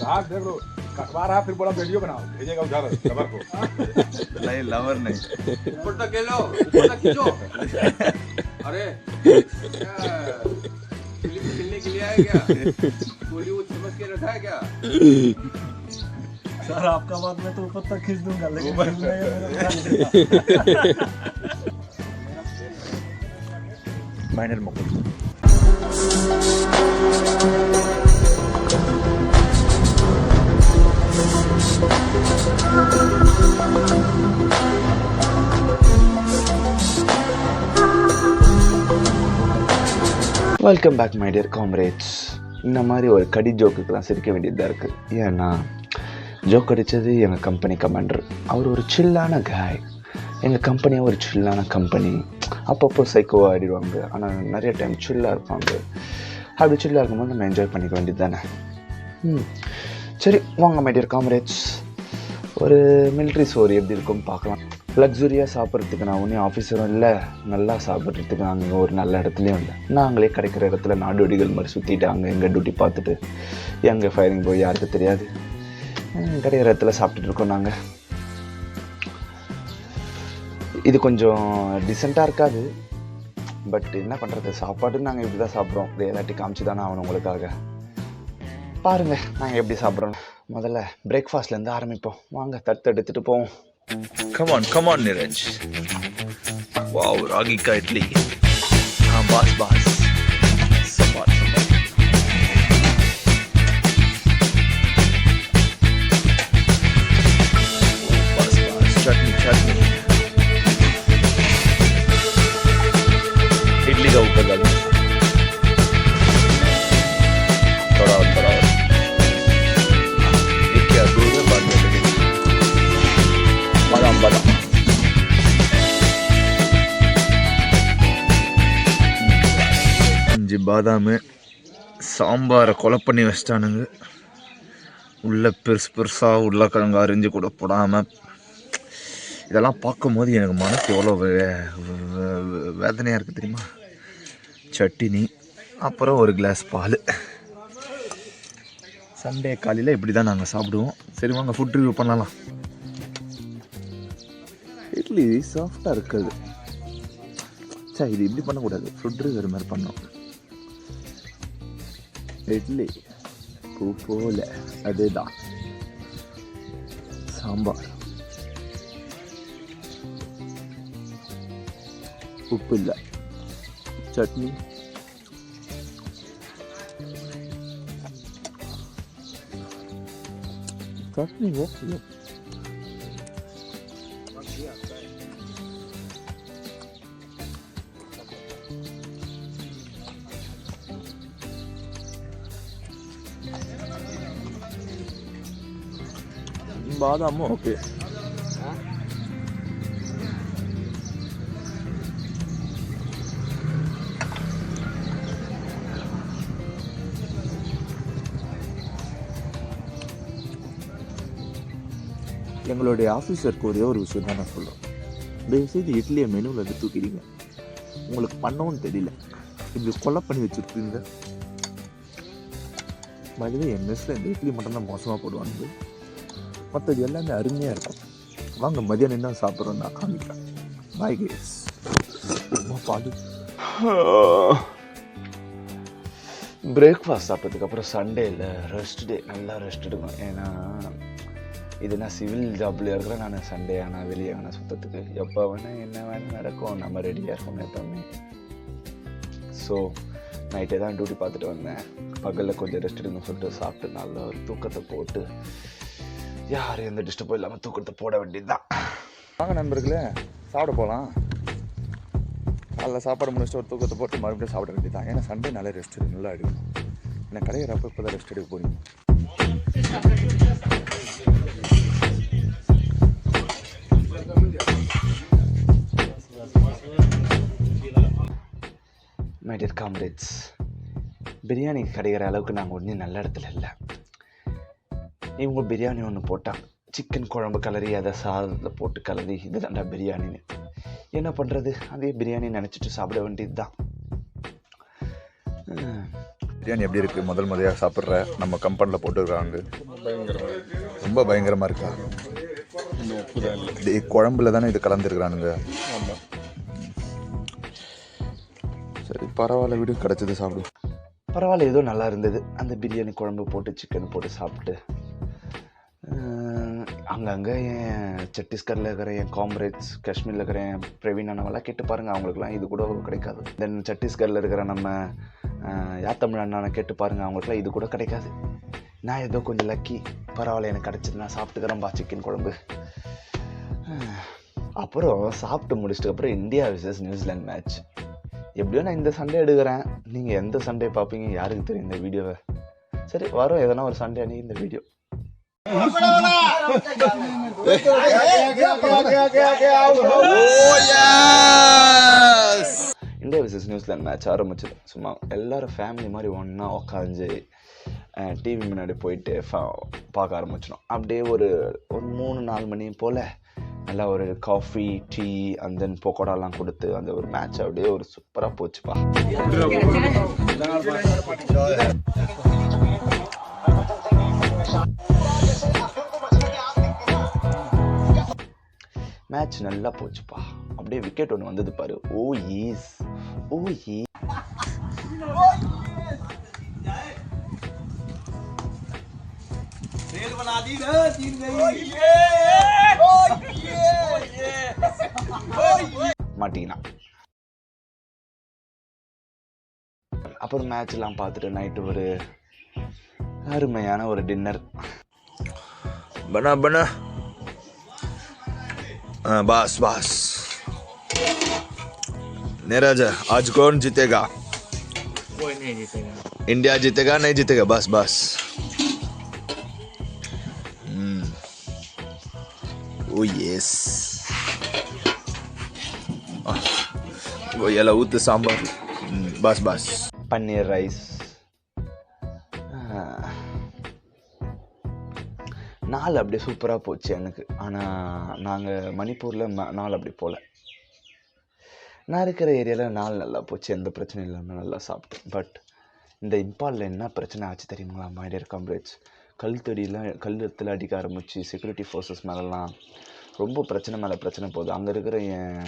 साहब देख लो अखबार आप फिर बोला वीडियो बनाओ भेजेगा उधर खबर को नहीं लवर नहीं ऊपर तक ले लो ऊपर तक खींचो अरे क्या फिल्म खेलने के लिए आया क्या बॉलीवुड समझ के रखा है क्या सर आपका बात मैं तो ऊपर तक खींच दूंगा लेकिन माइनर मकल welcome back my dear comrades. இந்த மாதிரி ஒரு கடி ஜோக்குக்கெலாம் சிரிக்க வேண்டியதாக இருக்குது. ஏன்னா ஜோக் அடித்தது எங்கள் கம்பெனி கமாண்டர். அவர் ஒரு சில்லான காய். எங்கள் கம்பெனியாக ஒரு சில்லான கம்பெனி. அப்பப்போ சைக்கோவாக ஆடிடுவாங்க, ஆனால் நிறைய டைம் சில்லாக இருப்பாங்க. அப்படி சில்லாக இருக்கும்போது நம்ம என்ஜாய் பண்ணிக்க வேண்டியது தானே. சரி வாங்க மை டியர் காம்ரேட்ஸ், ஒரு மிலிட்ரி சோறு எப்படி இருக்கும்னு பார்க்கலாம். லக்ஸுரியாக சாப்பிட்றதுக்கு நான் ஒன்றும் ஆஃபீஸரும் இல்லை, நல்லா சாப்பிட்றதுக்கு நாங்கள் ஒரு நல்ல இடத்துலையும் இல்லை. நாங்களே கிடைக்கிற இடத்துல நாடோடிகள் மாதிரி சுற்றிட்டு அங்கே எங்கள் டியூட்டி பார்த்துட்டு எங்கே ஃபயரிங் போய் யாருக்கு தெரியாது கிடைக்கிற இடத்துல சாப்பிட்டுட்டு இருக்கோம் நாங்கள். இது கொஞ்சம் டிசெண்டாக இருக்காது, பட் என்ன பண்ணுறது, சாப்பாடு நாங்கள் இப்படி தான் சாப்பிட்றோம். ரியாலிட்டி காமிச்சு தானே ஆகணும் உங்களுக்காக. பாருங்கள் நாங்கள் எப்படி சாப்பிட்றோம். முதல்ல பிரேக்ஃபாஸ்ட்லேருந்து ஆரம்பிப்போம். வாங்க தட்டு எடுத்துகிட்டு போவோம். come on Neeraj. Wow, ragi ka idli. हाँ बस सबात बस चटनी इडली का ऊपर डालो थोड़ा ये क्या दूध है बाद में बादाम அஞ்சு பாதாமு சாம்பாரை கொலை பண்ணி வச்சிட்டானுங்க. உள்ள பெருசாக உருளைக்கிழங்கு அரிஞ்சு கூட போடாமல். இதெல்லாம் பார்க்கும்போது எனக்கு மனசு எவ்வளோ வேதனையாக இருக்குது தெரியுமா. சட்டினி, அப்புறம் ஒரு கிளாஸ் பால். சண்டே காலையில் இப்படி தான் நாங்கள் சாப்பிடுவோம். சரி வாங்க ஃபுட் ரிவ்யூ பண்ணலாம். இட்லி சாஃப்டாக இருக்குது. சரி இது இப்படி பண்ணக்கூடாது, ஃபுட் ரிவ்யூ மாதிரி பண்ணோம். இட்லி பூ போல அதேதான். சாம்பார் உப்பு இல்லை. சட்னி ஓகே. பாதாமும் ஓகே. எங்களுடைய ஆஃபீஸருக்கு ஒரே ஒரு விஷயம் தான் நான் சொல்லுவேன். தயவுசெய்து இட்லியை மெனுவில் இருந்து தூக்கிடுங்க. உங்களுக்கு பண்ணவும் தெரியல, இப்படி கொலை பண்ணி வச்சுருப்பீங்க. மறுபடி என் மெஸ்ஸில் இந்த இட்லி மட்டும்தான் மோசமாக போடுவாங்க. மற்றது எல்லாமே அருமையாக இருக்கும். வாங்க மதியானம் என்ன சாப்பிட்றோம் நான் காமிக்கிறேன். பாய் கேஸ். பாடு பிரேக்ஃபாஸ்ட் சாப்பிட்டதுக்கப்புறம் சண்டேயில் ரெஸ்ட் டே, நல்லா ரெஸ்ட் எடுக்கணும். ஏன்னா இதுனா சிவில் ஜாப்லேயே இருக்கிற நான் சண்டே ஆனால் வெளியே ஆனால் சுற்றத்துக்கு எப்போ வேணால் என்ன வேணால் நடக்கும், நம்ம ரெடியாக இருக்கணும் எப்போவுமே. ஸோ நைட்டே தான் டியூட்டி பார்த்துட்டு வந்தேன். பகலில் கொஞ்சம் ரெஸ்ட் எடுக்கணும்னு சொல்லிட்டு சாப்பிட்டு நல்ல ஒரு தூக்கத்தை போட்டு யாரும் எந்த டிஸ்டர்பும் இல்லாமல் தூக்கத்தை போட வேண்டியது தான். வாங்க நண்பர்களே சாப்பிட போகலாம். அதில் சாப்பாடு முடிச்சுட்டு ஒரு தூக்கத்தை போட்டு மறுபடியும் சாப்பிட வேண்டியது தான். ஏன்னா சண்டே நல்லா ரெஸ்ட் எடுக்க நல்லா எடுக்கணும். ஏன்னா கிடைக்கிறப்ப இப்போ தான் ரெஸ்ட் எடுக்க போகிறீங்க. மை டியர் காம்ரேட்ஸ், பிரியாணி கிடைக்கிற அளவுக்கு நாங்கள் ஒன்றும் நல்ல இடத்துல இல்லை. இவங்க பிரியாணி ஒன்று போட்டாங்க, சிக்கன் குழம்பு கலரி அதை சாதத்தில் போட்டு கலரி, இது தாண்டா பிரியாணின்னு. என்ன பண்ணுறது, அதே பிரியாணி நினச்சிட்டு சாப்பிட வேண்டியது தான். பிரியாணி எப்படி இருக்குது? முறையாக சாப்பிட்ற நம்ம கம்பெனியில் போட்டுருக்காங்க. ரொம்ப பயங்கரமாக இருக்கா? இது குழம்புல தானே இது கலந்துருக்குறானுங்க. சரி பரவாயில்ல விடு, கிடச்சது சாப்பிடு. பரவாயில்ல, ஏதோ நல்லா இருந்தது. அந்த பிரியாணி குழம்பு போட்டு சிக்கன் போட்டு சாப்பிட்டு அங்கங்கே என் சத்தீஸ்கரில் இருக்கிற என் காம்ரேட்ஸ், காஷ்மீரில் இருக்கிற என் பிரவீன் அண்ணாவெல்லாம் கேட்டு பாருங்கள், அவங்களுக்குலாம் இது கூட கிடைக்காது. தென் சத்தீஸ்கரில் இருக்கிற நம்ம யாத்தமிழ் அண்ணாவை கேட்டு பாருங்கள், அவங்களுக்குலாம் இது கூட கிடைக்காது. நான் ஏதோ கொஞ்சம் லக்கி. பரவாயில்ல, எனக்கு கிடச்சது, நான் சாப்பிட்டுக்கிறேன்பா சிக்கன் குழம்பு. அப்புறம் சாப்பிட்டு முடிச்சிட்டு அப்புறம் இந்தியா விசஸ் நியூசிலாந்து மேட்ச். எப்படியோ நான் இந்த சண்டே எடுக்கிறேன். நீங்கள் எந்த சண்டே பார்ப்பீங்க யாருக்கு தெரியும் இந்த வீடியோவை. சரி வரும் எதனா ஒரு சண்டே அன்றைக்கி இந்த video. India versus New Zealand match ஆரம்பிச்சது. சும்மா எல்லாரும் ஃபேமிலி மாதிரி ஒன்றா உக்காந்து டிவி முன்னாடி போயிட்டு பார்க்க ஆரம்பிச்சிடும். அப்படியே ஒரு 3-4 மணி போல் நல்லா ஒரு காஃபி, டீ அண்ட் தென் பக்கோடாலாம் கொடுத்து அந்த ஒரு மேட்ச் அப்படியே ஒரு சூப்பராக போச்சுப்பா. மேட்ச் நல்லா போச்சுப்பா. அப்படியே விக்கெட் ஒன்று வந்தது பாரு. ஓ ஈஸ். மாட்டினா. அப்புறம் மேட்ச்லாம் பார்த்துட்டு நைட்டு ஒரு அருமையான ஒரு டின்னர். பனா பனா बस बस नीरज आज कौन जीतेगा? कोई नहीं जीतेगा. इंडिया जीतेगा नहीं जीतेगा? बस बस ओ यस वो येला उत सांबर बस बस பன்னீர் ரைஸ். நாள் அப்படியே சூப்பராக போச்சு எனக்கு. ஆனால் நாங்கள் மணிப்பூரில் நாள் அப்படி போகல. நான் இருக்கிற ஏரியாவில் நாள் நல்லா போச்சு, எந்த பிரச்சனையும் இல்லாமல் நல்லா சாப்பிட்டேன். பட் இந்த இம்பாலில் என்ன பிரச்சனை ஆச்சு தெரியுங்களா மை டியர் காம்ரேட்ஸ்? கழுத்தில் அடிக்க ஆரம்பிச்சு செக்யூரிட்டி ஃபோர்ஸஸ் மேலெலாம் ரொம்ப பிரச்சனை மேலே பிரச்சனை போகுது. அங்கே இருக்கிற என்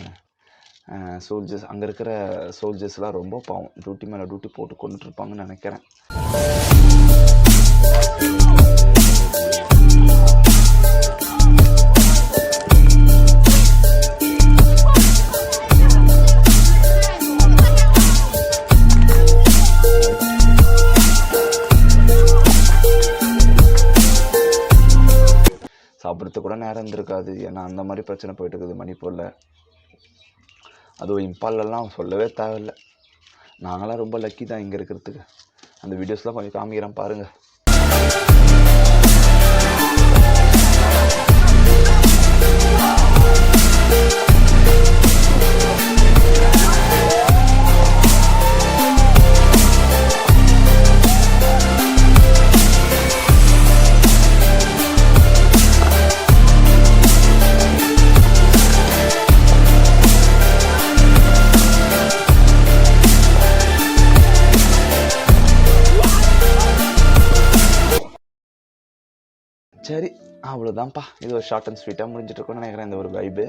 சோல்ஜர்ஸ்லாம் ரொம்ப பாவம், டியூட்டி மேலே டியூட்டி போட்டு கொண்டுட்ருப்பாங்கன்னு நினைக்கிறேன். சாப்பிட்றதுக்கு கூட நேரம் இருந்திருக்காது. ஏன்னா அந்த மாதிரி பிரச்சனை போயிட்டு இருக்குது மணிப்பூரில். அதுவும் இம்பாலெல்லாம் சொல்லவே தேவையில்லை. நாங்களாம் ரொம்ப லக்கி தான் இங்கே இருக்கிறதுக்கு. அந்த வீடியோஸ்லாம் கொஞ்சம் காமிக்கிறேன் பாருங்கள். சரி அவ்வளோதான்ப்பா. இது ஒரு ஷார்ட் அண்ட் ஸ்வீட்டாக முடிஞ்சிட்ருக்கோன்னு நினைக்கிறேன். இந்த ஒரு வைபு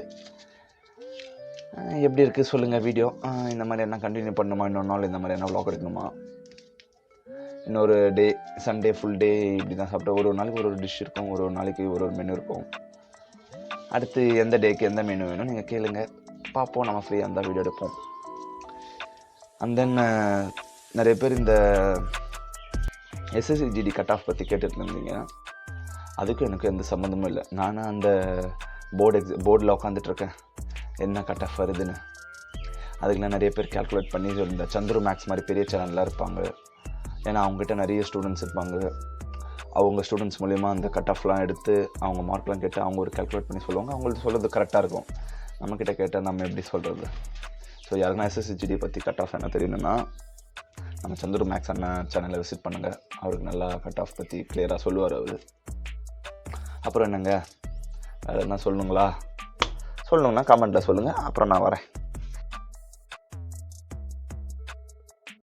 எப்படி இருக்குது சொல்லுங்கள். வீடியோ இந்த மாதிரி என்ன கண்டினியூ பண்ணணுமா? இன்னொரு நாள் இந்த மாதிரி என்ன vlog எடுக்கணுமா? இன்னொரு டே சண்டே ஃபுல் டே இப்படி தான் சாப்பிட்டேன். ஒரு நாளைக்கு ஒரு டிஷ் இருக்கும், ஒரு நாளைக்கு ஒரு மெனு இருக்கும். அடுத்து எந்த டேக்கு எந்த மெனு வேணும் நீங்கள் கேளுங்க, பார்ப்போம். நம்ம ஃப்ரீயாக இருந்தால் வீடியோ எடுப்போம். அண்ட் தென் நிறைய பேர் இந்த SSCGD கட் ஆஃப் பற்றி கேட்டுட்டு இருந்தீங்க. அதுக்கும் எனக்கு எந்த சம்மந்தமும் இல்லை. நானும் அந்த போர்டில் உட்காந்துட்ருக்கேன் என்ன கட் ஆஃப் வருதுன்னு. அதுக்கெலாம் நிறைய பேர் கேல்குலேட் பண்ணி இந்த சந்துரு மேக்ஸ் மாதிரி பெரிய சேனல்லாம் இருப்பாங்க. ஏன்னா அவங்ககிட்ட நிறைய ஸ்டூடெண்ட்ஸ் இருப்பாங்க. அவங்க ஸ்டூடெண்ட்ஸ் மூலிமா அந்த கட் ஆஃப்லாம் எடுத்து அவங்க மார்க்லாம் கேட்டு அவங்க ஒரு கேல்குலேட் பண்ணி சொல்லுவாங்க. அவங்களுக்கு சொல்கிறது கரெக்டாக இருக்கும். நம்மக்கிட்ட கேட்டால் நம்ம எப்படி சொல்கிறது? ஸோ யாருன்னா SSCGD பற்றி கட் ஆஃப் என்ன தெரியணுன்னா நம்ம சந்துரு மேக்ஸ் அண்ணன் சேனலை விசிட் பண்ணுங்கள். அவருக்கு நல்லா கட் ஆஃப் பற்றி கிளியராக சொல்லுவார் அவர். அப்புறம் என்னங்க வேறு என்ன சொல்லணுங்களா? சொல்லணுன்னா கமெண்ட்டில் சொல்லுங்கள், அப்புறம் நான் வரேன்.